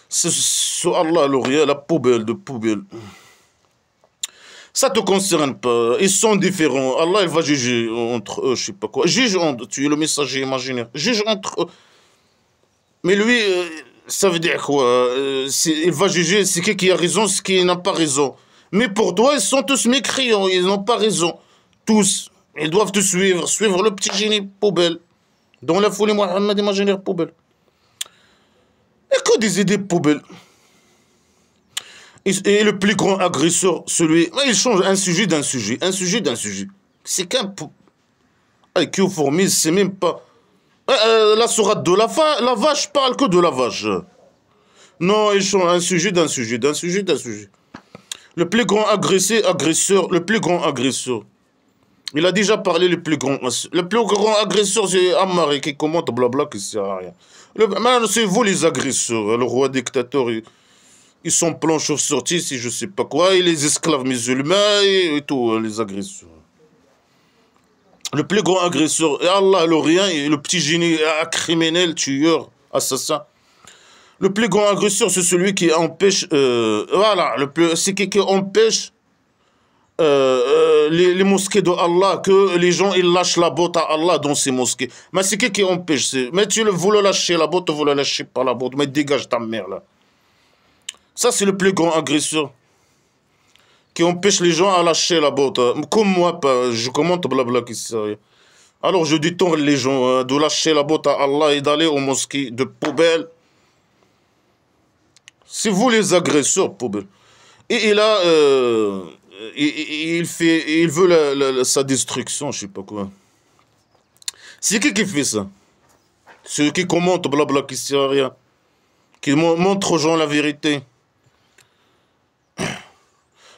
ce Allah, la poubelle de poubelle. Ça ne te concerne pas. Ils sont différents. Allah, il va juger entre eux, je sais pas quoi. Juge entre, tu es le messager imaginaire. Juge entre eux. Mais lui, ça veut dire quoi? Il va juger ce qui a raison, ce qui n'a pas raison. Mais pour toi, ils sont tous mécréants. Ils n'ont pas raison. Tous. Ils doivent te suivre. Suivre le petit génie poubelle. Dans la folie, Mohamed imaginaire poubelle. Et que des idées poubelles. Et le plus grand agresseur, celui... Il change un sujet d'un sujet. C'est qu'un... IQ fourmi, c'est même pas... La sourate de la vache parle que de la vache. Non, ils sont un sujet d'un sujet, d'un sujet, d'un sujet. Le plus grand agresseur, le plus grand agresseur. Il a déjà parlé le plus grand. Le plus grand agresseur, c'est Ammar qui commente blabla qui sert à rien. C'est vous les agresseurs, le roi dictateur. Ils sont plans chauve-sortis, si je sais pas quoi, et les esclaves musulmans et tout, les agresseurs. Le plus grand agresseur, et Allah, le rien, et le petit génie criminel, tueur, assassin. Le plus grand agresseur, c'est celui qui empêche, voilà, c'est qui empêche les mosquées de Allah, que les gens ils lâchent la botte à Allah dans ces mosquées. Mais c'est qui empêche? Mais vous le lâchez la botte, vous le lâchez pas la botte, mais dégage ta mère là. Ça, c'est le plus grand agresseur qui empêche les gens à lâcher la botte. Comme moi, je commente blabla qui sert. Alors je détourne les gens de lâcher la botte à Allah et d'aller aux mosquées de poubelle. C'est vous les agresseurs, poubelle. Et il a, il veut sa destruction, je sais pas quoi. C'est qui fait ça? Ceux qui commentent blabla qui sert à rien, qui montrent aux gens la vérité.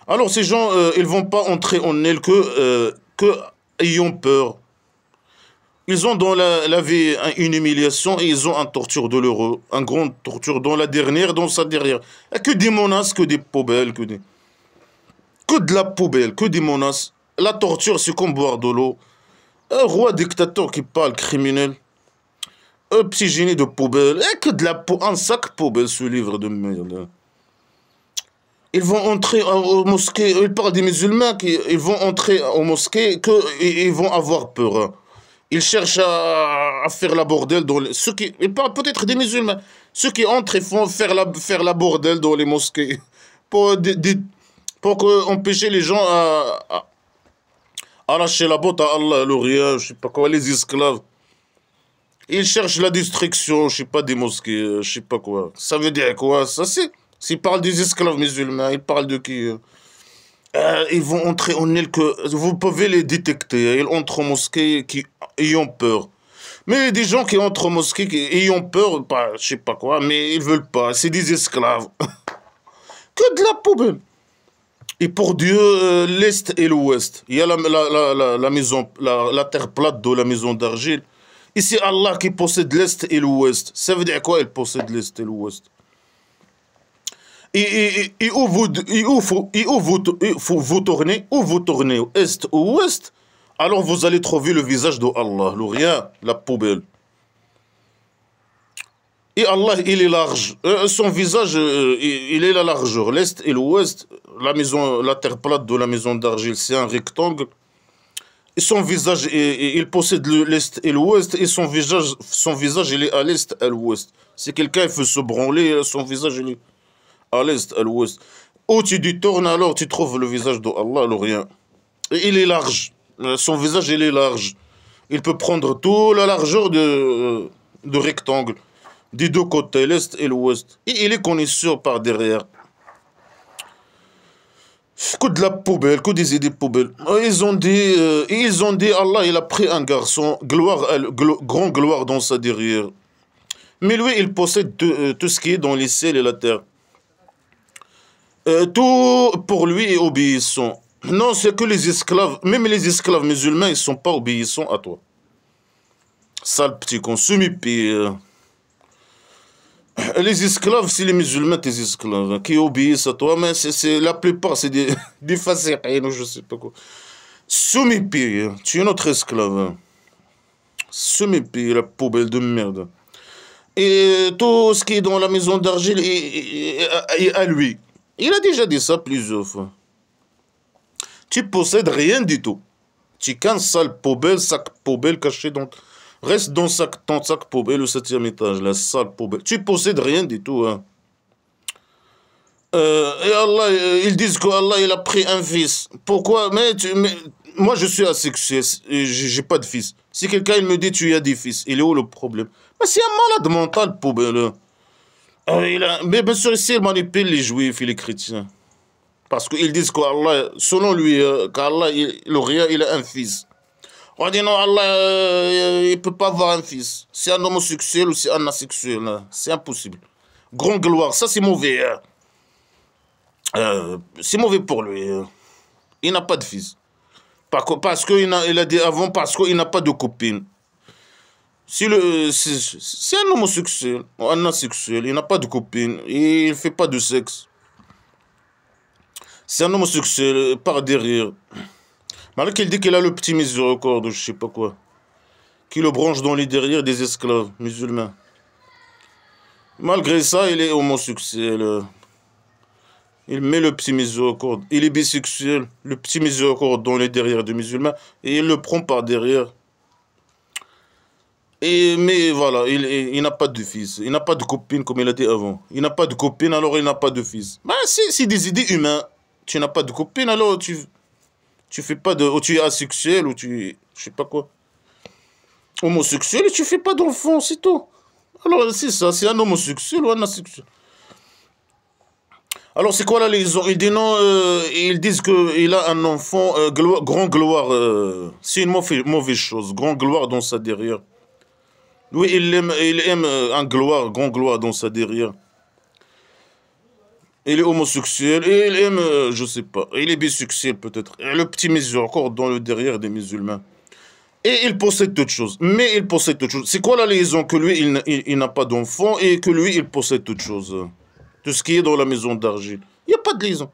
Alors ces gens, ils vont pas entrer en elle que ayant peur. Ils ont dans la vie une humiliation et ils ont un torture douloureux, un grand torture dans la dernière, dans sa derrière. Et que des menaces, que des poubelles, que de la poubelle, que des menaces. La torture, c'est comme boire de l'eau. Un roi dictateur qui parle criminel. Un petit génie de poubelle. Et que de un sac poubelle, ce livre de merde. Ils vont entrer aux mosquées, ils parlent des musulmans, ils vont entrer aux mosquées, ils vont avoir peur. Ils cherchent à faire la bordel dans ceux qui, ils parlent peut-être des musulmans. Ceux qui entrent, ils font faire la bordel dans les mosquées pour empêcher les gens à lâcher la botte à Allah, le rien, je sais pas quoi, les esclaves. Ils cherchent la destruction, je sais pas, des mosquées, je sais pas quoi. Ça veut dire quoi? Ça c'est... S'ils parlent des esclaves musulmans, ils parlent de qui? Ils vont entrer en elle que... Vous pouvez les détecter. Ils entrent en mosquée qui ayant peur. Mais des gens qui entrent en mosquée qui ayant peur, bah, je sais pas quoi, mais ils veulent pas. C'est des esclaves. Que de la poubelle. Et pour Dieu, l'Est et l'Ouest. Il y a la maison, la terre plate de la maison d'argile. Et c'est Allah qui possède l'Est et l'Ouest. Ça veut dire quoi, il possède l'Est et l'Ouest? Et où vous tournez, est ou ouest, alors vous allez trouver le visage de Allah, le rien, la poubelle. Et Allah, il est large. Son visage, il est la largeur. L'est et l'ouest, la terre plate de la maison d'argile, c'est un rectangle. Et son visage, il possède l'est et l'ouest, et son visage, il est à l'est et à l'ouest. Si quelqu'un il veut se branler, son visage, il est à l'est, à l'ouest. Où tu détournes, alors tu trouves le visage de Allah, le rien. Et il est large. Son visage, il est large. Il peut prendre toute la largeur de rectangle, des deux côtés, l'est et l'ouest. Et il est connaisseur par derrière. Que de la poubelle, que des idées poubelles. Ils ont dit, Allah, il a pris un garçon, grand gloire dans sa derrière. Mais lui, il possède tout ce qui est dans les ciels et la terre. Tout pour lui est obéissant. Non, c'est que les esclaves, même les esclaves musulmans, ils ne sont pas obéissants à toi. Sale petit con, semi-pire. Les esclaves, c'est les musulmans, tes esclaves, qui obéissent à toi, mais la plupart, c'est des fasérines ou je sais pas quoi. Semi-pire, tu es notre esclave. Semi-pire, la poubelle de merde. Et tout ce qui est dans la maison d'argile est à lui. Il a déjà dit ça plusieurs fois. Tu possèdes rien du tout. Tu es qu'un sale poubelle, sac poubelle caché dans... Reste dans ton sac poubelle au 7e étage, la sale poubelle. Tu possèdes rien du tout. Hein. Et Allah, ils disent qu'Allah, il a pris un fils. Pourquoi? Mais moi, je suis asexué. J'ai pas de fils. Si quelqu'un il me dit tu as des fils, il est où le problème? Mais c'est un malade mental, poubelle. Mais bien sûr, il manipule les juifs et les chrétiens. Parce qu'ils disent qu'Allah, selon lui, qu'Allah, il a un fils. On dit non, Allah, il ne peut pas avoir un fils. C'est un homosexuel ou c'est un asexuel. C'est impossible. Grande gloire, ça c'est mauvais. C'est mauvais pour lui. Il n'a pas de fils. Parce qu'il a dit avant, parce qu'il n'a pas de copine. Si c'est un homosexuel, ou un asexuel, il n'a pas de copine, il ne fait pas de sexe. C'est un homosexuel par derrière. Malgré qu'il dit qu'il a le petit miséricorde ou je sais pas quoi. Qui le branche dans les derrière des esclaves musulmans. Malgré ça, il est homosexuel. Il met le petit miséricorde. Il est bisexuel, le petit miséricorde dans les derrière des musulmans, et il le prend par derrière. Mais voilà, il n'a pas de fils. Il n'a pas de copine, comme il a dit avant. Il n'a pas de copine, alors il n'a pas de fils. Bah, c'est des idées humaines. Tu n'as pas de copine, alors tu fais pas de... Ou tu es asexuel, ou tu... Je sais pas quoi. Homosexuel, et tu fais pas d'enfant, c'est tout. Alors, c'est ça, c'est un homosexuel ou un asexuel. Alors, c'est quoi la liaison? Ils disent non, ils disent qu'il a un enfant, grand gloire. C'est une mauvaise chose. Grand gloire dans sa derrière. Oui, il aime un gloire, grand gloire dans sa derrière. Il est homosexuel et il aime, je sais pas, il est bisexuel peut-être. Le petit miséricorde dans le derrière des musulmans. Et il possède toutes choses. Mais il possède toutes choses. C'est quoi la liaison? Que lui, il n'a pas d'enfant et que lui, il possède toutes choses. Tout ce qui est dans la maison d'argile. Il n'y a pas de liaison.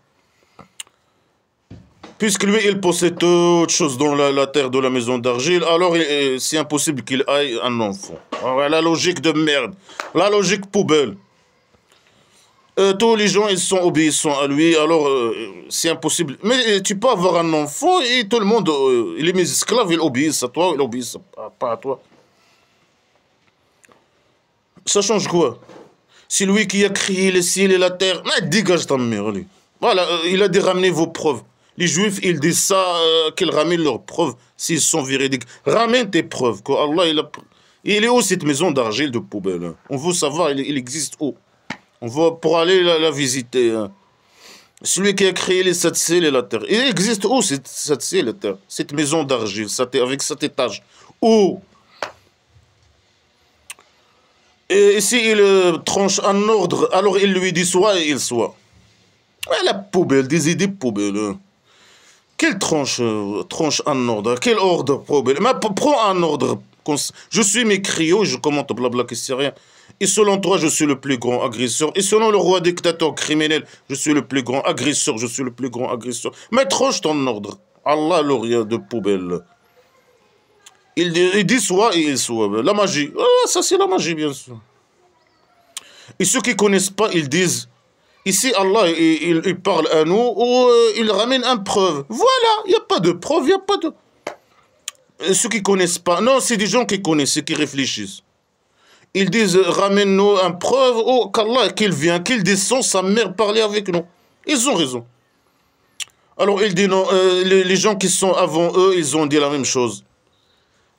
Puisque lui, il possède toutes choses dans la terre de la maison d'argile, alors c'est impossible qu'il aille un enfant. Alors, la logique de merde. La logique poubelle. Tous les gens, ils sont obéissants à lui, alors c'est impossible. Mais tu peux avoir un enfant et tout le monde, les mes esclaves, ils obéissent à toi, ils obéissent pas à toi. Ça change quoi? C'est lui qui a créé les ciels et la terre. Mais dégage ta mère, lui. Voilà, il a dit ramener vos preuves. Les juifs, ils disent ça, qu'ils ramènent leurs preuves s'ils sont véridiques. Ramène tes preuves. Quoi. Allah, il est où cette maison d'argile de poubelle? Hein? On veut savoir, il existe où? On va pour aller la visiter. Hein. Celui qui a créé les sept ciels et la terre. Il existe où cette ciel et la terre? Cette maison d'argile, avec 7 étages. Où? Et si il tranche un ordre, alors il lui dit soit et il soit. Ouais, la poubelle, des idées poubelles. Hein. Quelle tranche un ordre? Quel ordre poubelle? Mais prends un ordre. Je suis mécrio, je commente blabla, que c'est rien. Et selon toi, je suis le plus grand agresseur. Et selon le roi dictateur criminel, je suis le plus grand agresseur, je suis le plus grand agresseur. Mais tranche ton ordre. Allah, le rien de poubelle. Il dit soit et il soit. La magie. Ah, ça, c'est la magie, bien sûr. Et ceux qui ne connaissent pas, ils disent, ici, Allah, il parle à nous, ou il ramène une preuve. Voilà, il n'y a pas de preuve, il n'y a pas de... Ceux qui ne connaissent pas, non, c'est des gens qui connaissent, qui réfléchissent. Ils disent, ramène-nous une preuve, ou qu'Allah, qu'il vient, qu'il descend, sa mère parler avec nous. Ils ont raison. Alors, il dit, non, les gens qui sont avant eux, ils ont dit la même chose.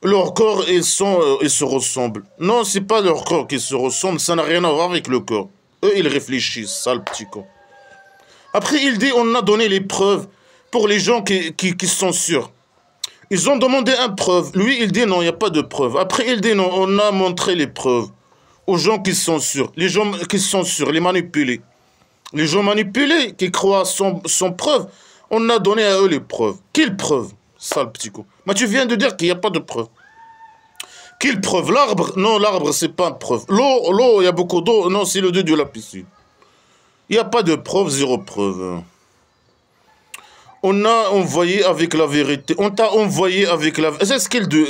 Leur corps, ils se ressemblent. Non, c'est pas leur corps qui se ressemble, ça n'a rien à voir avec le corps. Eux, ils réfléchissent, ça, le petit con. Après, il dit, on a donné les preuves pour les gens qui sont sûrs. Ils ont demandé une preuve. Lui, il dit, non, il n'y a pas de preuve. Après, il dit, non, on a montré les preuves aux gens qui sont sûrs. Les gens qui sont sûrs, les manipulés. Les gens manipulés, qui croient sans preuve, on a donné à eux les preuves. Quelles preuves? Ça, le petit con. Mais tu viens de dire qu'il n'y a pas de preuve. Quelle preuve? L'arbre? Non, l'arbre, c'est pas une preuve. L'eau, il y a beaucoup d'eau. Non, c'est le dieu de la piscine. Il n'y a pas de preuve, zéro preuve. On a envoyé avec la vérité. On t'a envoyé avec la vérité.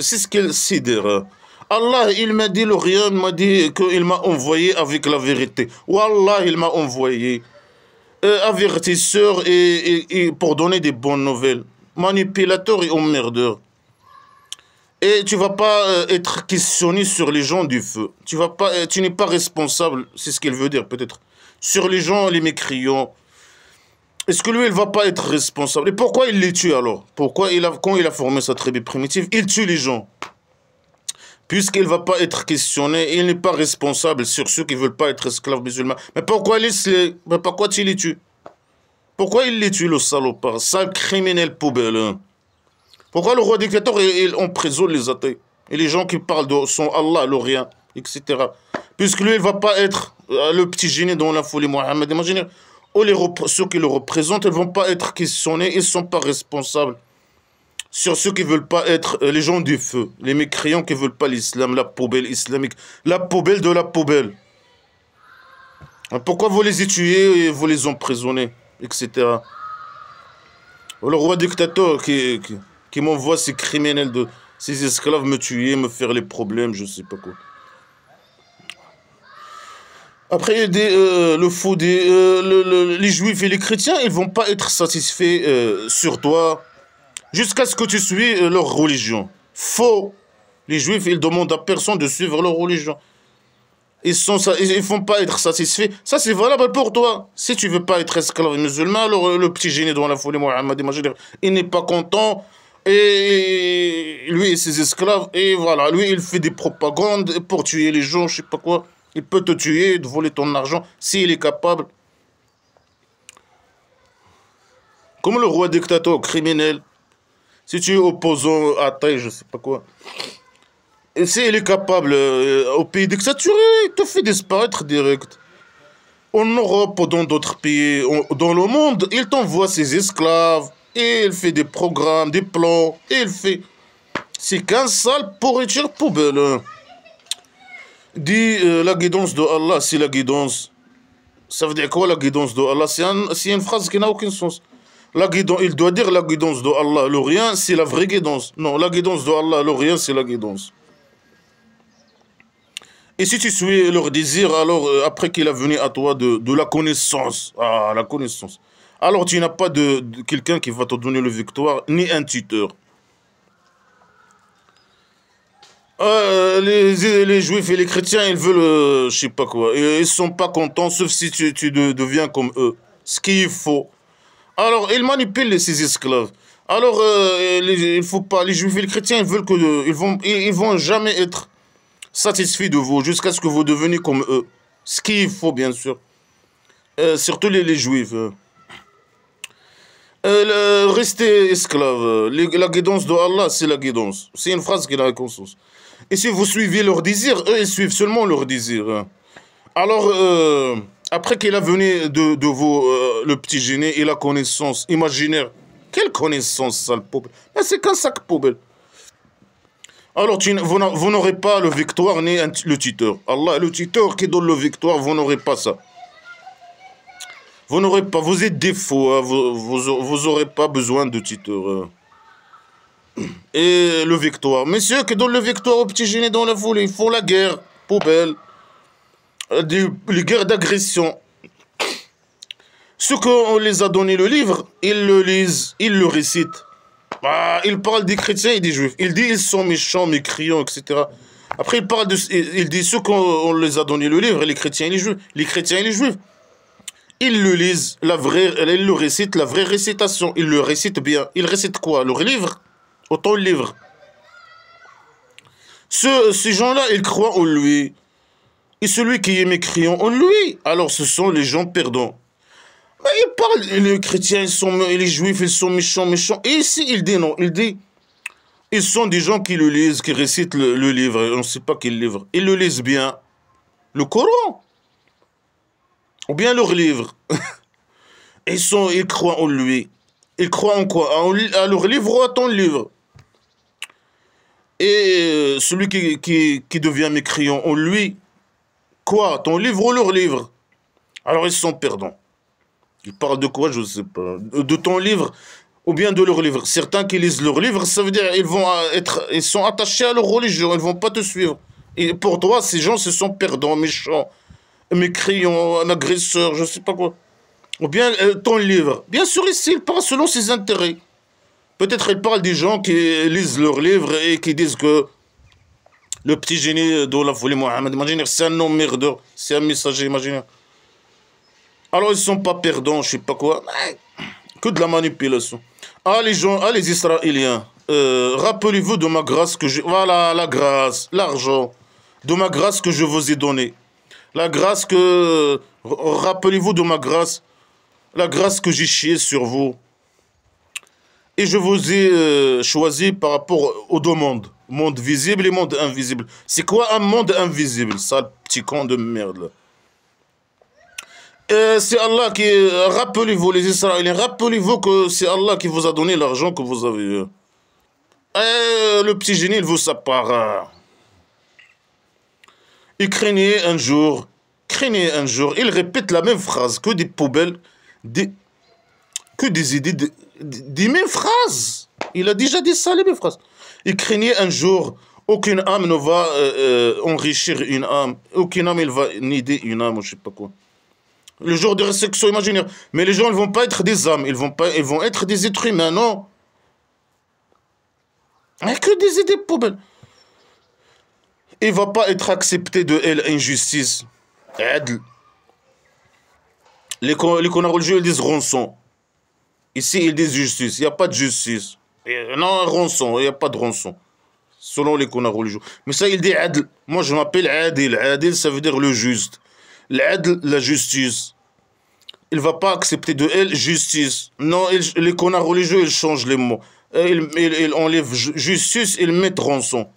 C'est ce qu'il sidère. Allah, il m'a dit le rien, il m'a dit qu'il m'a envoyé avec la vérité. Wallah, il m'a envoyé avertisseur et pour donner des bonnes nouvelles. Manipulateur et emmerdeur. Et tu vas pas être questionné sur les gens du feu. Tu n'es pas responsable, c'est ce qu'il veut dire peut-être. Sur les gens, les mécréants. Est-ce que lui, il va pas être responsable? Et pourquoi il les tue alors? Pourquoi quand il a formé sa tribu primitive, il tue les gens? Puisqu'il ne va pas être questionné, il n'est pas responsable sur ceux qui ne veulent pas être esclaves musulmans. Mais pourquoi tu les tues? Pourquoi il les tue, le salopard? Sale criminel poubelle. Hein? Pourquoi le roi dictateur, il emprisonne les athées? Et les gens qui parlent de son Allah, le rien, etc. Puisque lui, il ne va pas être le petit génie dans la folie Mohammed. Imaginez, ceux qui le représentent, ils ne vont pas être questionnés, ils ne sont pas responsables. Sur ceux qui ne veulent pas être les gens du feu, les mécréants qui ne veulent pas l'islam, la poubelle islamique, la poubelle de la poubelle. Pourquoi vous les tuez et vous les emprisonnez, etc. Le roi dictateur qui m'envoie ces criminels, ces esclaves me tuer, me faire les problèmes, je ne sais pas quoi. Après, le faux les juifs et les chrétiens, ils ne vont pas être satisfaits sur toi jusqu'à ce que tu suives leur religion. Faux. Les juifs, ils demandent à personne de suivre leur religion. Ils ne font pas être satisfaits. Ça, c'est valable pour toi. Si tu ne veux pas être esclave musulman, alors le petit génie dans la folie Mohammed, il n'est pas content. Et lui et ses esclaves, et voilà, lui, il fait des propagandes pour tuer les gens, je sais pas quoi. Il peut te tuer, te voler ton argent, s'il est capable. Comme le roi dictateur criminel. Si tu es opposant à taille, je sais pas quoi. Et s'il est capable, au pays dictature, il te fait disparaître direct. En Europe ou dans d'autres pays, dans le monde, il t'envoie ses esclaves, et il fait des programmes, des plans, et il fait... C'est qu'un sale pourriture poubelle. Hein. Dit la guidance de Allah, c'est la guidance. Ça veut dire quoi la guidance de Allah? C'est une phrase qui n'a aucun sens. Il doit dire la guidance de Allah, le rien, c'est la vraie guidance. Non, la guidance de Allah, le rien, c'est la guidance. Et si tu suis leur désir, alors après qu'il a venu à toi de la connaissance, la connaissance, alors tu n'as pas de quelqu'un qui va te donner la victoire, ni un tuteur. Les juifs et les chrétiens, ils veulent, je sais pas quoi, ils sont pas contents, sauf si tu deviens comme eux. Ce qu'il faut. Alors, ils manipulent ces esclaves. Alors, il faut pas, les juifs et les chrétiens, ils veulent que, ils vont jamais être satisfaits de vous, jusqu'à ce que vous deveniez comme eux. Ce qu'il faut, bien sûr. Surtout les juifs. Restez esclaves. La guidance de Allah, c'est la guidance. C'est une phrase qui a conscience. Et si vous suivez leurs désirs, eux, ils suivent seulement leurs désirs. Alors, après qu'il a venu de vous, le petit génie et la connaissance imaginaire, quelle connaissance, sale poubelle? C'est qu'un sac poubelle. Alors, vous n'aurez pas le victoire ni le tuteur. Allah, le tuteur qui donne le victoire, vous n'aurez pas ça. Vous n'aurez pas, vous êtes des faux, hein, vous n'aurez pas besoin de tuteur. Et le victoire. Messieurs qui donnent le victoire aux petits génies dans la foule, ils font la guerre, poubelle. Les guerres d'agression. Ceux qu'on les a donné le livre, ils le lisent, ils le récitent. Il parle des chrétiens et des juifs. Il dit ils sont méchants, mécréants, etc. Après, il dit ceux qu'on les a donné le livre, les chrétiens et les juifs. Les chrétiens et les juifs. Ils le lisent, ils le récitent, la vraie récitation. Ils le récitent bien. Ils récitent quoi? Leur livre? Autant le livre. Ces gens-là, ils croient en lui. Et celui qui est mécréant en lui, alors ce sont les gens perdants. Il parle, les chrétiens, les juifs, ils sont méchants, méchants. Et ici, il dit non. Il dit, ils sont des gens qui le lisent, qui récitent le livre. On ne sait pas quel livre. Ils le lisent bien. Le Coran. Ou bien leur livre. Ils croient en lui. Ils croient en quoi? À leur livre ou à ton livre? Et celui qui devient mécréant en lui, quoi? Ton livre ou leur livre? Alors ils sont perdants. Ils parlent de quoi? Je ne sais pas. De ton livre ou bien de leur livre. Certains qui lisent leur livre, ça veut dire ils sont attachés à leur religion. Ils ne vont pas te suivre. Et pour toi, ces gens, ce sont perdants, méchants, mécréants, un agresseur, je ne sais pas quoi. Ou bien ton livre. Bien sûr, ici, il parle selon ses intérêts. Peut-être il parle des gens qui lisent leurs livres et qui disent que le petit génie de la folie Mohammed, imaginaire, c'est un homme merdeur, c'est un messager imaginaire. Alors ils ne sont pas perdants, je ne sais pas quoi. Que de la manipulation. Les gens, les Israéliens, rappelez-vous de ma grâce que je... Voilà, la grâce, l'argent, de ma grâce que je vous ai donnée. La grâce que... Rappelez-vous de ma grâce, la grâce que j'ai chiée sur vous. Et je vous ai choisi par rapport aux deux mondes. Monde visible et monde invisible. C'est quoi un monde invisible? Ça, petit con de merde, là. C'est Allah qui... Rappelez-vous, les Israéliens, rappelez-vous que c'est Allah qui vous a donné l'argent que vous avez eu. Le petit génie, il vous sépare. Il craignait un jour, il répète la même phrase, que des poubelles, des, que des idées, des mêmes phrases. Il a déjà dit ça, les mêmes phrases. Il craignait un jour, aucune âme ne va enrichir une âme, aucune âme, il va nider une âme, ou je sais pas quoi. Le jour de résurrection imaginaire. Mais les gens, ils vont pas être des âmes, ils vont être des êtres humains, non. Mais que des idées poubelles. Il va pas être accepté de elle injustice. Adl. Les connards religieux, ils disent rançon. Ici, ils disent justice. Il n'y a pas de justice. Non, rançon, il n'y a pas de rançon. Selon les connards religieux. Mais ça, il dit adl. Moi, je m'appelle adil. Adil, ça veut dire le juste. L'adl, la justice. Il ne va pas accepter de elle justice. Non, les connards religieux, ils changent les mots. Ils enlèvent justice, ils mettent rançon.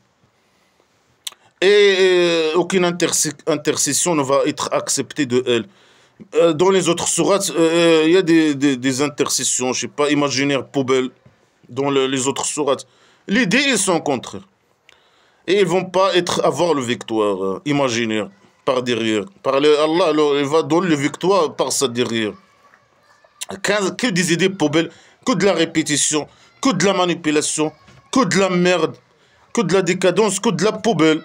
Et aucune intercession ne va être acceptée de elle. Dans les autres sourates, il y a des intercessions, je sais pas, imaginaires, poubelles, dans les autres sourates. L'idée, ils sont contraires. Et ils vont pas avoir le victoire imaginaire par derrière. Allah, il va donner le victoire par sa derrière. Que des idées poubelles, que de la répétition, que de la manipulation, que de la merde, que de la décadence, que de la poubelle.